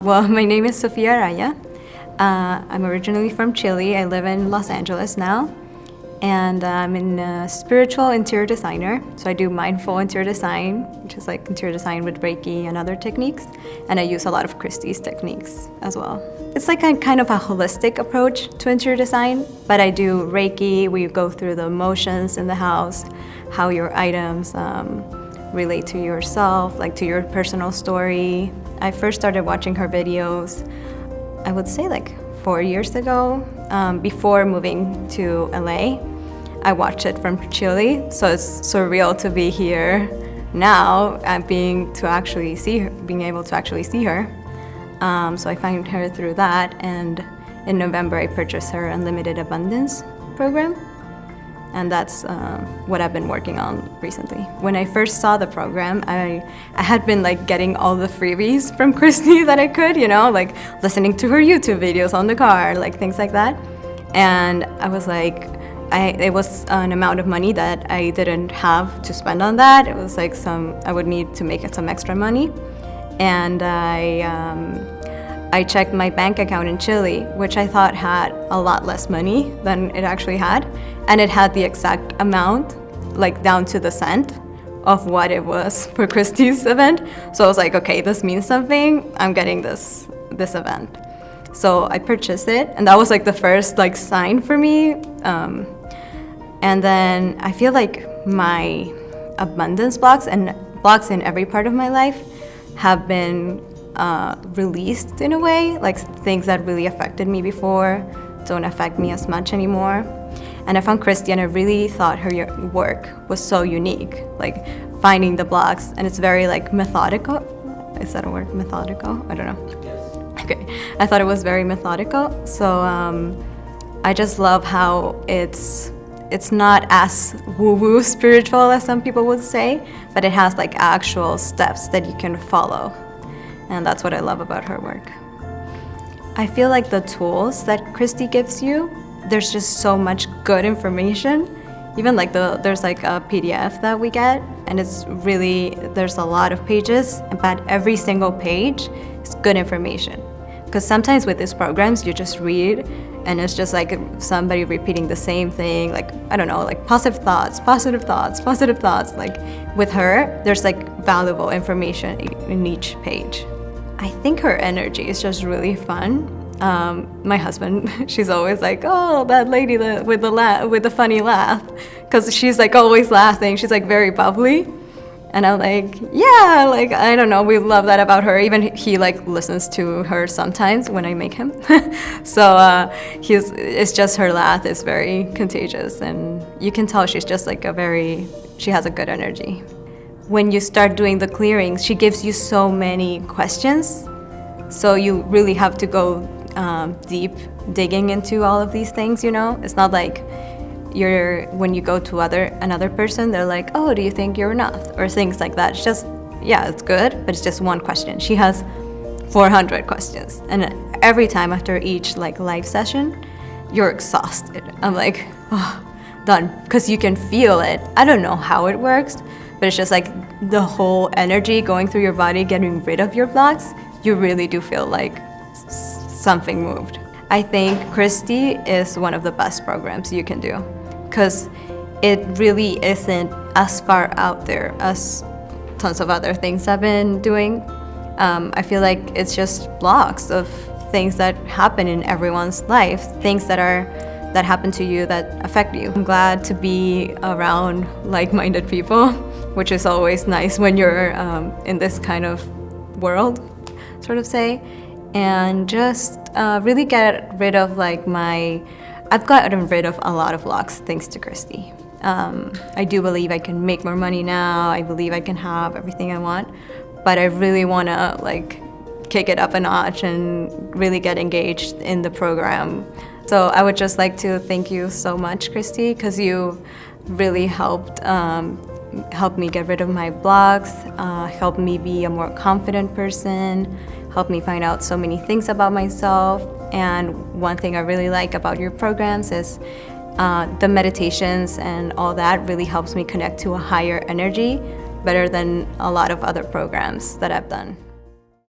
Well, my name is Sophia. I'm originally from Chile. I live in Los Angeles now. And I'm a spiritual interior designer. So I do mindful interior design, which is like interior design with Reiki and other techniques. And I use a lot of Christie's techniques as well. It's like a kind of a holistic approach to interior design, but I do Reiki. We go through the emotions in the house, how your items relate to yourself, like to your personal story. I first started watching her videos, I would say like 4 years ago, before moving to LA. I watched it from Chile, so it's surreal to be here now and being able to actually see her. So I found her through that, and in November I purchased her Unlimited Abundance program. And that's what I've been working on recently. When I first saw the program, I had been like getting all the freebies from Christie that I could, like listening to her YouTube videos on the car, like things like that. And I was like, it was an amount of money that I didn't have to spend on that. It was like I would need to make some extra money. And I checked my bank account in Chile, which I thought had a lot less money than it actually had. And it had the exact amount, like down to the cent, of what it was for Christie's event. So I was like, okay, this means something. I'm getting this event. So I purchased it, and that was like the first like sign for me. And then I feel like my abundance blocks and blocks in every part of my life have been released in a way. Like things that really affected me before don't affect me as much anymore. And I found Christie, and I really thought her work was so unique, like finding the blocks, and it's very like methodical. Is that a word? Methodical? I don't know. Yes. Okay, I thought it was very methodical. So I just love how it's not as woo-woo spiritual as some people would say, but it has like actual steps that you can follow. And that's what I love about her work. I feel like the tools that Christie gives you, there's just so much good information. Even like there's like a PDF that we get, and there's a lot of pages, but every single page is good information. Because sometimes with these programs, you just read, and it's just like somebody repeating the same thing, like, I don't know, like positive thoughts. Like with her, there's like valuable information in each page. I think her energy is just really fun. My husband, she's always like, oh, that lady with the funny laugh, because she's like always laughing. She's like very bubbly, and I'm like, yeah, like I don't know, we love that about her. Even he like listens to her sometimes when I make him. So it's just her laugh is very contagious, and you can tell she's just like she has a good energy. When you start doing the clearings, she gives you so many questions, so you really have to go deep digging into all of these things. It's not like when you go to another person, they're like, oh, do you think you're enough, or things like that. It's just, yeah, it's good, but it's just one question. She has 400 questions, and every time after each like live session, you're exhausted. I'm like, oh, done, because you can feel it. I don't know how it works, but it's just like the whole energy going through your body, getting rid of your blocks. You really do feel like something moved. I think Christie is one of the best programs you can do, because it really isn't as far out there as tons of other things I've been doing. I feel like it's just blocks of things that happen in everyone's life, things that happen to you that affect you. I'm glad to be around like-minded people, which is always nice when you're in this kind of world, sort of say. And just really get rid of I've gotten rid of a lot of blocks thanks to Christie. I do believe I can make more money now. I believe I can have everything I want, but I really want to like kick it up a notch and really get engaged in the program. So I would just like to thank you so much, Christie, because you really helped me get rid of my blocks, helped me be a more confident person, helped me find out so many things about myself. And one thing I really like about your programs is the meditations and all that really helps me connect to a higher energy better than a lot of other programs that I've done.